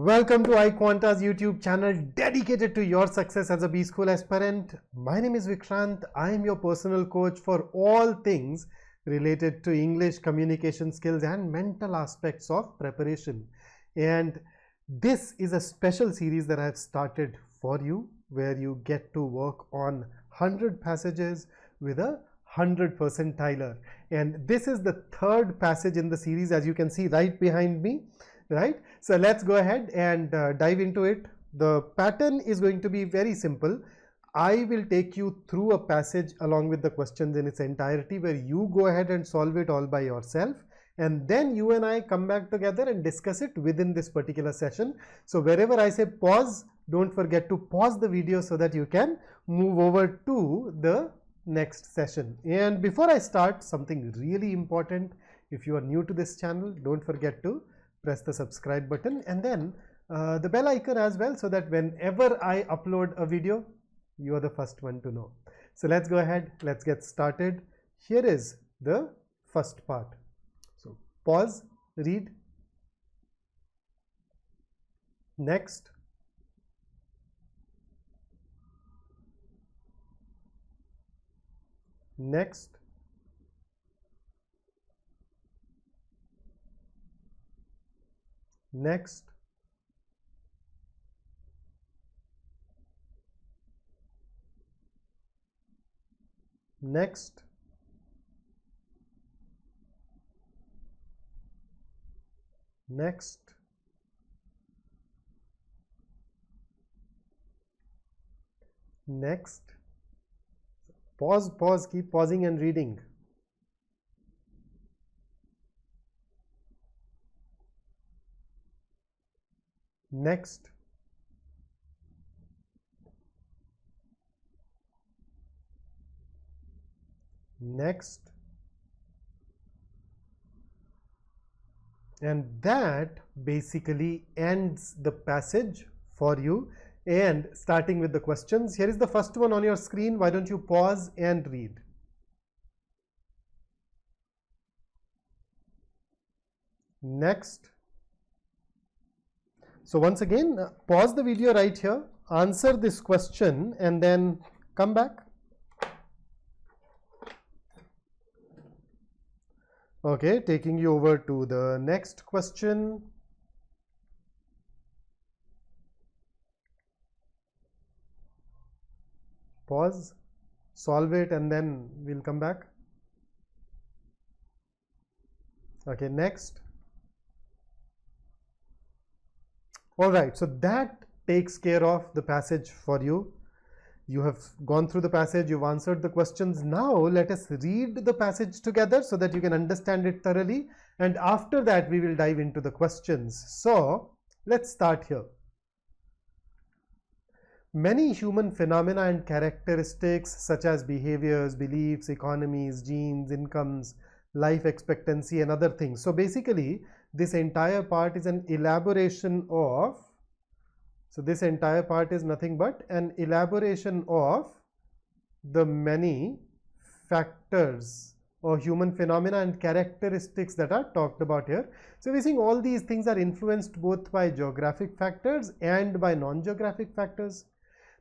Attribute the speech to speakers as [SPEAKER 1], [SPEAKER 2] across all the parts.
[SPEAKER 1] Welcome to iQuanta's YouTube channel dedicated to your success as a B School aspirant. My name is Vikrant. I am your personal coach for all things related to English communication skills and mental aspects of preparation. And this is a special series that I have started for you, where you get to work on 100 passages with a 100 percentiler. And this is the third passage in the series, as you can see right behind me. Right, so let's go ahead and dive into it. The pattern is going to be very simple. I will take you through a passage along with the questions in its entirety, where you go ahead and solve it all by yourself, and then you and I come back together and discuss it within this particular session. So wherever I say pause, don't forget to pause the video so that you can move over to the next session. And before I start, something really important. If you are new to this channel, don't forget to press the subscribe button and then the bell icon as well, so that whenever I upload a video, you are the first one to know. So let's go ahead, let's get started. Here is the first part. So pause, read, next, next, next, next, next, next. Pause, keep pausing and reading. Next, next, and that basically ends the passage for you. And starting with the questions, here is the first one on your screen. Why don't you pause and read? Next. So once again, pause the video right here, answer this question and then come back. Okay, taking you over to the next question. Pause, solve it, and then we'll come back. Okay, next. All right, so that takes care of the passage for you. You have gone through the passage, you've answered the questions. Now let us read the passage together so that you can understand it thoroughly. And after that, we will dive into the questions. So let's start here. Many human phenomena and characteristics, such as behaviors, beliefs, economies, genes, incomes, life expectancy, and other things. So basically, this entire part is an elaboration of, so this entire part is nothing but an elaboration of the many factors or human phenomena and characteristics that are talked about here. So we're seeing all these things are influenced both by geographic factors and by non-geographic factors.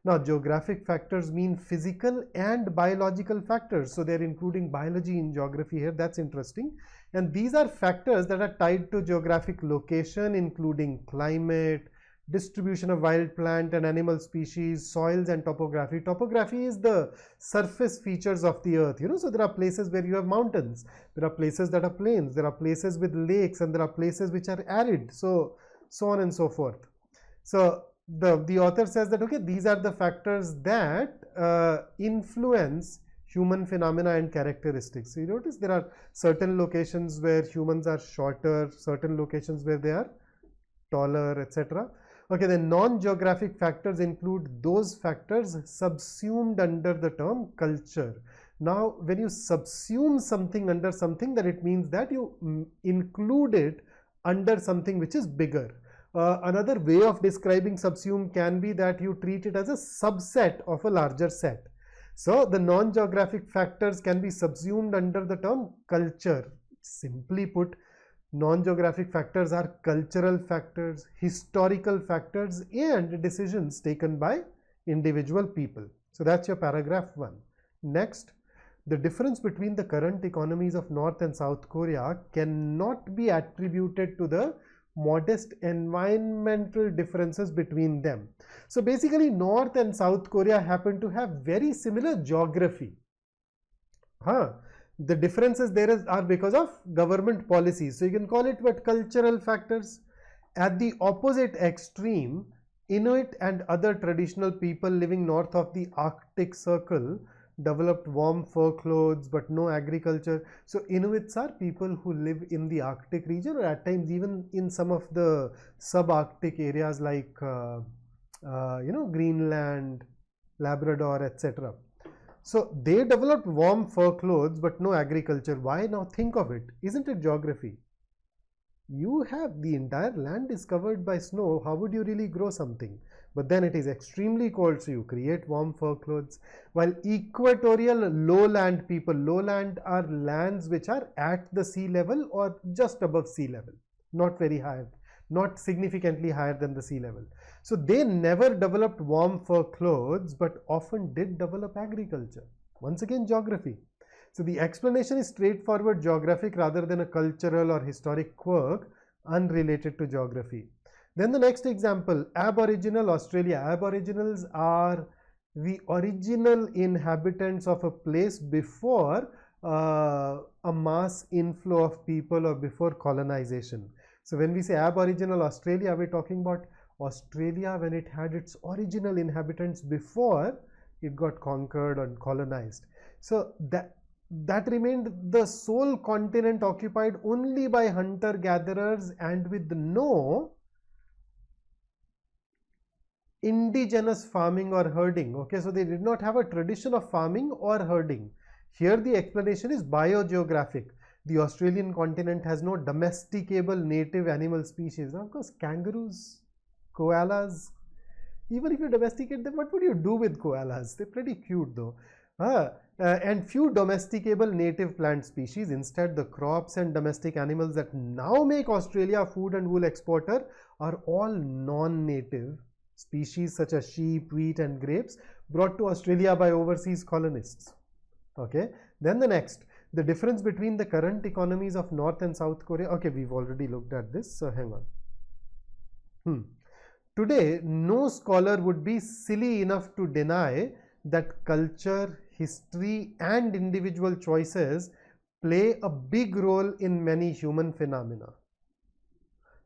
[SPEAKER 1] Now, geographic factors mean physical and biological factors. So they're including biology in geography here. That's interesting. And these are factors that are tied to geographic location, including climate, distribution of wild plant and animal species, soils, and topography. Topography is the surface features of the earth, so there are places where you have mountains, there are places that are plains, there are places with lakes, and there are places which are arid, so on and so forth. So the author says that, okay, these are the factors that influence human phenomena and characteristics. So you notice there are certain locations where humans are shorter, certain locations where they are taller, etc. Okay, the non-geographic factors include those factors subsumed under the term culture. Now, when you subsume something under something, then it means that you include it under something which is bigger. Another way of describing subsume can be that you treat it as a subset of a larger set. So the non-geographic factors can be subsumed under the term culture. Simply put, Non-geographic factors are cultural factors, historical factors, and decisions taken by individual people. So that's your paragraph 1. Next, the difference between the current economies of North and South Korea cannot be attributed to the modest environmental differences between them. So basically, North and South Korea happen to have very similar geography. The differences there are because of government policies. So you can call it what, cultural factors. At the opposite extreme, Inuit and other traditional people living north of the Arctic Circle developed warm fur clothes but no agriculture. So Inuits are people who live in the Arctic region, or at times even in some of the subarctic areas like Greenland, Labrador, etc. So they developed warm fur clothes but no agriculture. Why? Now think of it. Isn't it geography? You have the entire land is covered by snow. How would you really grow something? But then it is extremely cold, so you create warm fur clothes. While equatorial lowland people, lowland are lands which are at the sea level or just above sea level, not very high, not significantly higher than the sea level. So they never developed warm fur clothes, but often did develop agriculture. Once again, geography. So the explanation is straightforward geographic rather than a cultural or historic quirk unrelated to geography. Then the next example, Aboriginal Australia. Aboriginals are the original inhabitants of a place before a mass inflow of people or before colonization. So when we say Aboriginal Australia, we're talking about Australia when it had its original inhabitants before it got conquered and colonized. So that remained the sole continent occupied only by hunter-gatherers and with no indigenous farming or herding. Okay, so they did not have a tradition of farming or herding. Here the explanation is biogeographic. The Australian continent has no domesticable native animal species. Now, of course, kangaroos, koalas, even if you domesticate them, what would you do with koalas? They're pretty cute though. And few domesticable native plant species. Instead, the crops and domestic animals that now make Australia a food and wool exporter are all non-native species such as sheep, wheat and grapes brought to Australia by overseas colonists. Okay, then the next, the difference between the current economies of North and South Korea. Okay, we've already looked at this, so hang on. Today, no scholar would be silly enough to deny that culture, history and individual choices play a big role in many human phenomena.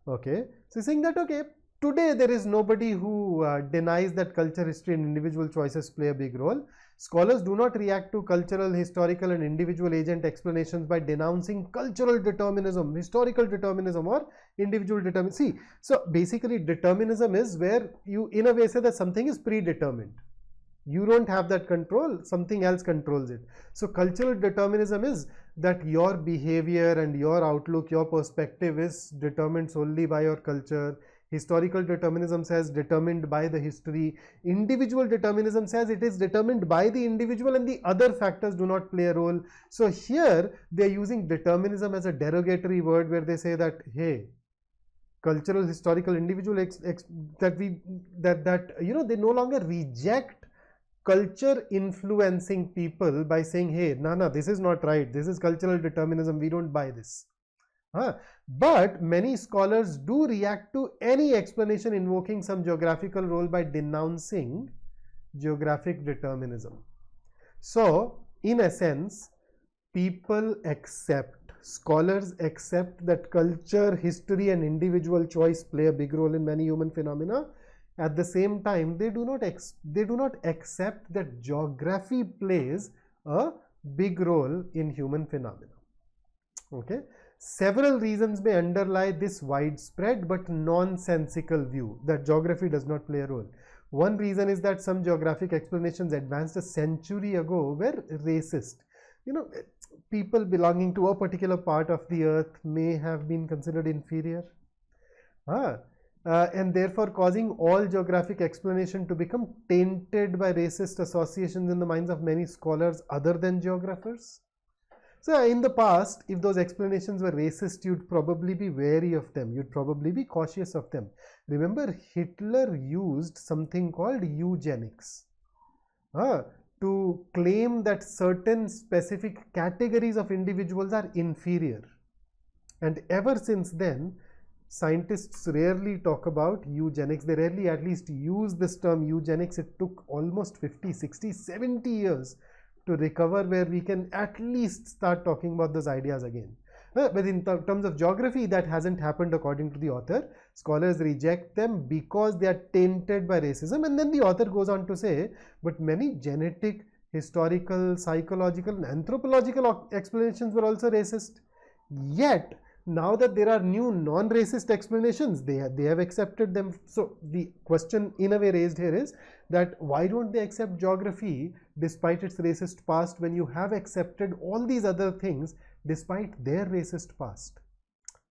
[SPEAKER 1] Okay, so saying that, okay, today there is nobody who denies that culture, history and individual choices play a big role. Scholars do not react to cultural, historical and individual agent explanations by denouncing cultural determinism, historical determinism or individual determinism. See, so basically determinism is where you in a way say that something is predetermined. You don't have that control, something else controls it. So cultural determinism is that your behavior and your outlook, your perspective is determined solely by your culture. Historical determinism says determined by the history. Individual determinism says it is determined by the individual and the other factors do not play a role. So here they are using determinism as a derogatory word where they say that, hey, cultural, historical, individual they no longer reject culture influencing people by saying, hey, no, this is not right, this is cultural determinism, we don't buy this. But many scholars do react to any explanation invoking some geographical role by denouncing geographic determinism. So in essence, people accept, scholars accept that culture, history and individual choice play a big role in many human phenomena. At the same time, they do not accept that geography plays a big role in human phenomena. Okay, several reasons may underlie this widespread but nonsensical view that geography does not play a role. One reason is that some geographic explanations advanced a century ago were racist. People belonging to a particular part of the earth may have been considered inferior. And therefore causing all geographic explanation to become tainted by racist associations in the minds of many scholars other than geographers. So in the past, if those explanations were racist, you'd probably be wary of them. You'd probably be cautious of them. Remember, Hitler used something called eugenics to claim that certain specific categories of individuals are inferior. And ever since then, scientists rarely talk about eugenics. They rarely at least use this term eugenics. It took almost 50, 60, 70 years to recover where we can at least start talking about those ideas again. But in terms of geography, that hasn't happened according to the author. Scholars reject them because they are tainted by racism. And then the author goes on to say, but many genetic, historical, psychological, and anthropological explanations were also racist. Yet, now that there are new non-racist explanations, they have accepted them. So the question in a way raised here is that why don't they accept geography despite its racist past when you have accepted all these other things despite their racist past?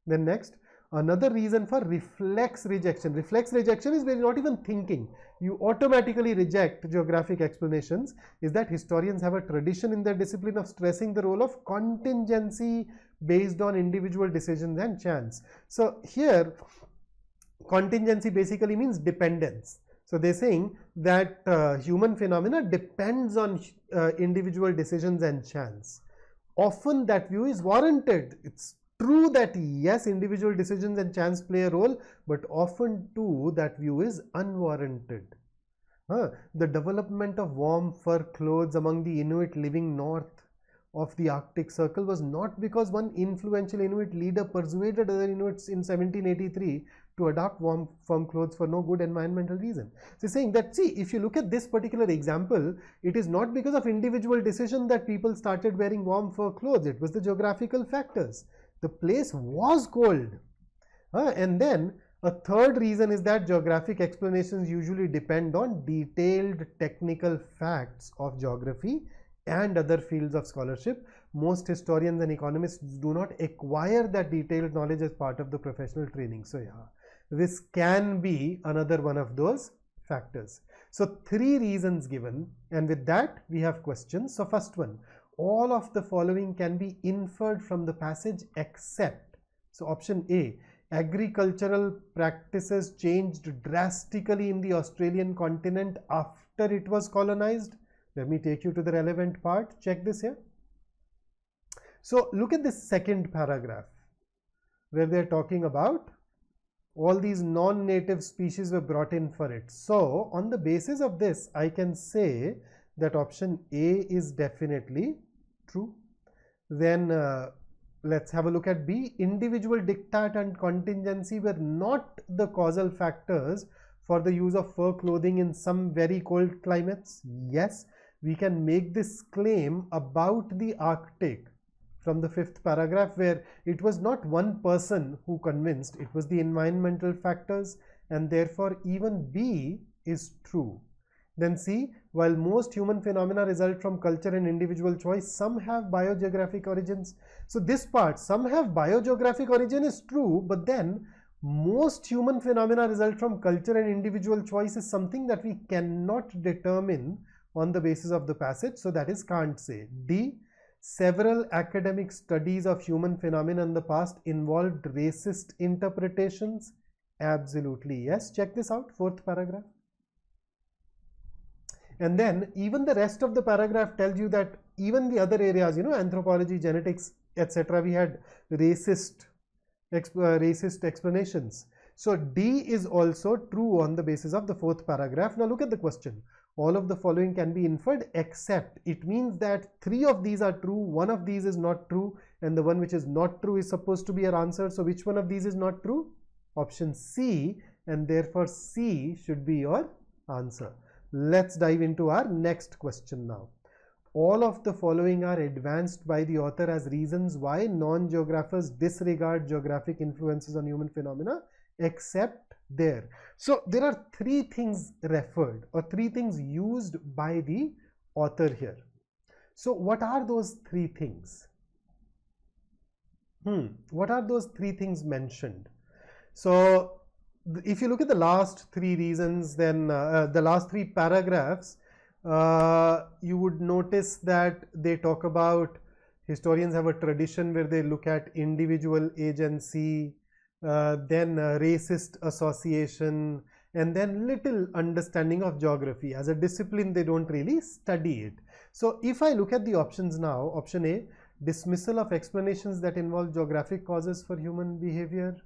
[SPEAKER 1] Then next, another reason for reflex rejection. Reflex rejection is when you're not even thinking, you automatically reject geographic explanations, is that historians have a tradition in their discipline of stressing the role of contingency based on individual decisions and chance. So here, contingency basically means dependence. So they're saying that human phenomena depends on individual decisions and chance. Often that view is warranted. It's true that yes, individual decisions and chance play a role, but often too that view is unwarranted. The development of warm fur clothes among the Inuit living north of the Arctic Circle was not because one influential Inuit leader persuaded other Inuits in 1783 to adopt warm firm clothes for no good environmental reason. So saying that, see, if you look at this particular example, it is not because of individual decision that people started wearing warm fur clothes. It was the geographical factors. The place was cold. And then a third reason is that geographic explanations usually depend on detailed technical facts of geography and other fields of scholarship. Most historians and economists do not acquire that detailed knowledge as part of the professional training. So yeah, this can be another one of those factors. So 3 reasons given, and with that we have questions. So first one, all of the following can be inferred from the passage except, so option A, agricultural practices changed drastically in the Australian continent after it was colonized. Let me take you to the relevant part. Check this here. So look at this second paragraph where they're talking about all these non-native species were brought in for it. So on the basis of this, I can say that option A is definitely true. Then let's have a look at B. Individual diktat and contingency were not the causal factors for the use of fur clothing in some very cold climates. Yes, we can make this claim about the Arctic from the 5th paragraph, where it was not one person who convinced, it was the environmental factors, and therefore even B is true. Then C, while most human phenomena result from culture and individual choice, some have biogeographic origins. So this part, some have biogeographic origin, is true, but then most human phenomena result from culture and individual choice is something that we cannot determine on the basis of the passage, so that is can't say. D, several academic studies of human phenomena in the past involved racist interpretations. Absolutely yes. Check this out, 4th paragraph. And then even the rest of the paragraph tells you that even the other areas, anthropology, genetics, etc., we had racist explanations. So D is also true on the basis of the 4th paragraph. Now look at the question. All of the following can be inferred except, it means that 3 of these are true, 1 of these is not true, and the one which is not true is supposed to be our answer. So which one of these is not true? Option C, and therefore C should be your answer. Let's dive into our next question now. All of the following are advanced by the author as reasons why non-geographers disregard geographic influences on human phenomena except there. So there are 3 things referred, or 3 things used by the author here. So what are those 3 things? What are those 3 things mentioned? So if you look at the last 3 reasons, then the last 3 paragraphs, you would notice that they talk about Historians have a tradition where they look at individual agency, then racist association, and then little understanding of geography. As a discipline, they don't really study it. So if I look at the options now, option A, dismissal of explanations that involve geographic causes for human behavior.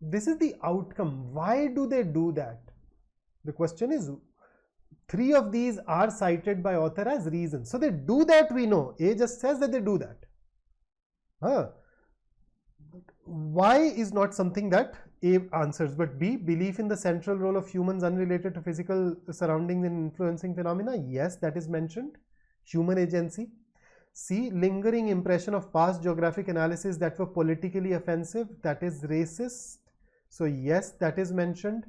[SPEAKER 1] This is the outcome. Why do they do that? The question is, 3 of these are cited by author as reasons. So they do that, we know. A just says that they do that. Why is not something that A answers, but B, belief in the central role of humans unrelated to physical surroundings in influencing phenomena. Yes, that is mentioned. Human agency. C, lingering impression of past geographic analysis that were politically offensive. That is racist. So yes, that is mentioned.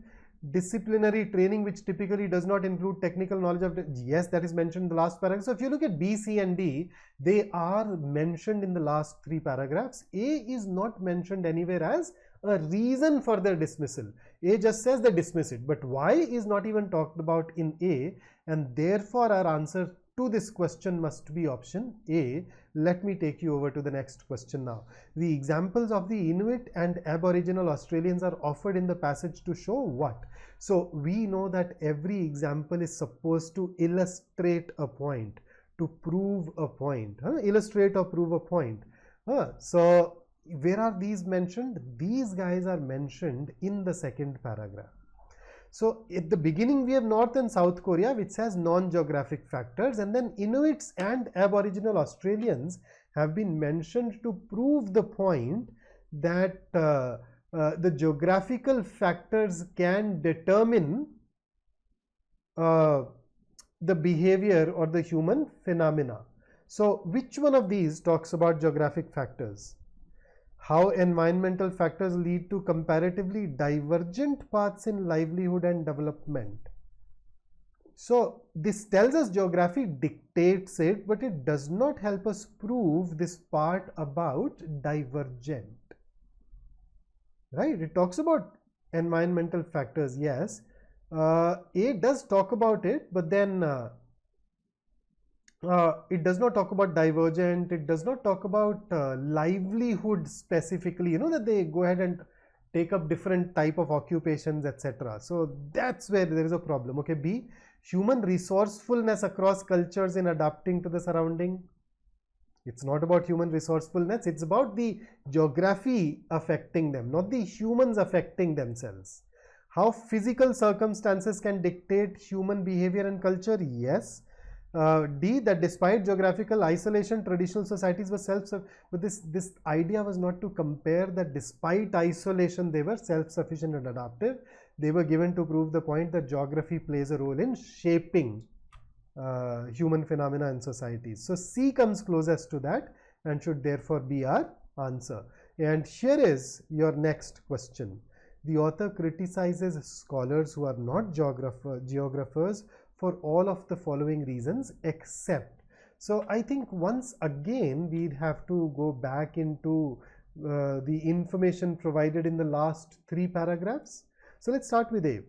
[SPEAKER 1] Disciplinary training which typically does not include technical knowledge of, yes, that is mentioned in the last paragraph. So if you look at B, C and D, they are mentioned in the last 3 paragraphs. A is not mentioned anywhere as a reason for their dismissal. A just says they dismiss it, but why is not even talked about in A, and therefore our answer to this question must be option A. Let me take you over to the next question now. The examples of the Inuit and Aboriginal Australians are offered in the passage to show what? So we know that every example is supposed to illustrate a point, to prove a point, illustrate or prove a point. So where are these mentioned? These guys are mentioned in the second paragraph. So at the beginning we have North and South Korea, which has non-geographic factors, and then Inuits and Aboriginal Australians have been mentioned to prove the point that the geographical factors can determine the behavior or the human phenomena. So which one of these talks about geographic factors? How environmental factors lead to comparatively divergent paths in livelihood and development. So this tells us geography dictates it, but it does not help us prove this part about divergent. Right? It talks about environmental factors, yes. A does talk about it, but then it does not talk about divergent. It does not talk about livelihood specifically, you know, that they go ahead and take up different type of occupations, etc. So that's where there is a problem. Okay, B, human resourcefulness across cultures in adapting to the surrounding. It's not about human resourcefulness, it's about the geography affecting them, not the humans affecting themselves. How physical circumstances can dictate human behavior and culture. Yes. D, that despite geographical isolation, traditional societies were self-sufficient. But this idea was not to compare that despite isolation they were self-sufficient and adaptive. They were given to prove the point that geography plays a role in shaping human phenomena and societies. So C comes closest to that and should therefore be our answer. And here is your next question. The author criticizes scholars who are not geographers for all of the following reasons except. So I think once again we'd have to go back into the information provided in the last 3 paragraphs. So let's start with A.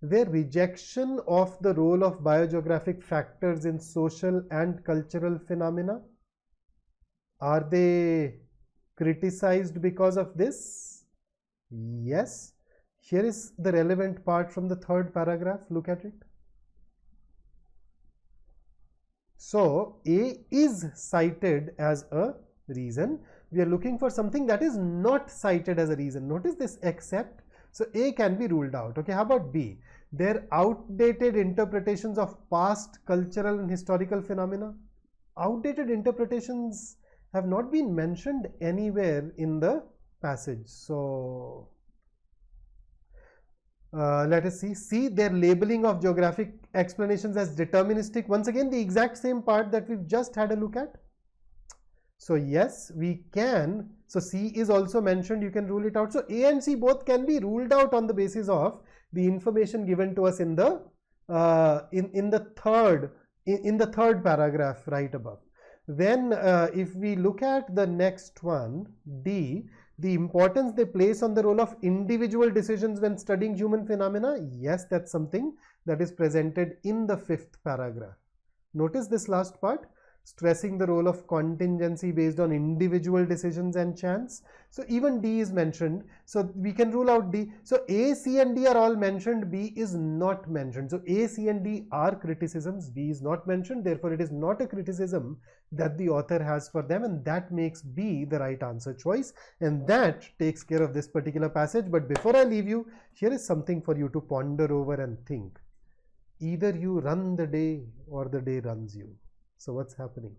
[SPEAKER 1] Their rejection of the role of biogeographic factors in social and cultural phenomena. Are they criticized because of this? Yes. Here is the relevant part from the 3rd paragraph. Look at it. So A is cited as a reason. We are looking for something that is not cited as a reason. Notice this except. So A can be ruled out. Okay, how about B? Their outdated interpretations of past cultural and historical phenomena. Outdated interpretations have not been mentioned anywhere in the passage. So let us see. C, their labeling of geographic explanations as deterministic. Once again, the exact same part that we've just had a look at. So yes, we can. So C is also mentioned. You can rule it out. So A and C both can be ruled out on the basis of the information given to us in the third paragraph right above. Then if we look at the next one, D, the importance they place on the role of individual decisions when studying human phenomena. Yes, that's something that is presented in the 5th paragraph. Notice this last part. stressing the role of contingency based on individual decisions and chance. So even D is mentioned, so we can rule out D. So A, C and D are all mentioned, B is not mentioned. So A, C and D are criticisms, B is not mentioned, therefore it is not a criticism that the author has for them, and that makes B the right answer choice, and that takes care of this particular passage. But before I leave you, here is something for you to ponder over and think. Either you run the day or the day runs you. So what's happening?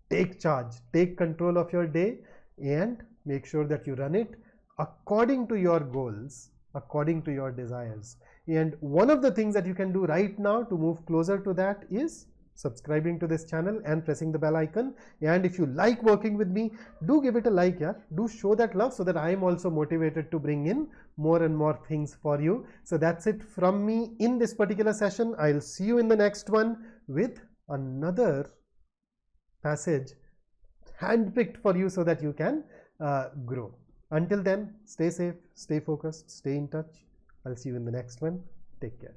[SPEAKER 1] Take charge, take control of your day, and make sure that you run it according to your goals, according to your desires. And one of the things that you can do right now to move closer to that is subscribing to this channel and pressing the bell icon. And if you like working with me, do give it a like, yeah. Do show that love so that I am also motivated to bring in more and more things for you. So that's it from me in this particular session. I'll see you in the next one with another passage handpicked for you so that you can grow. Until then, stay safe, stay focused, stay in touch. I'll see you in the next one. Take care.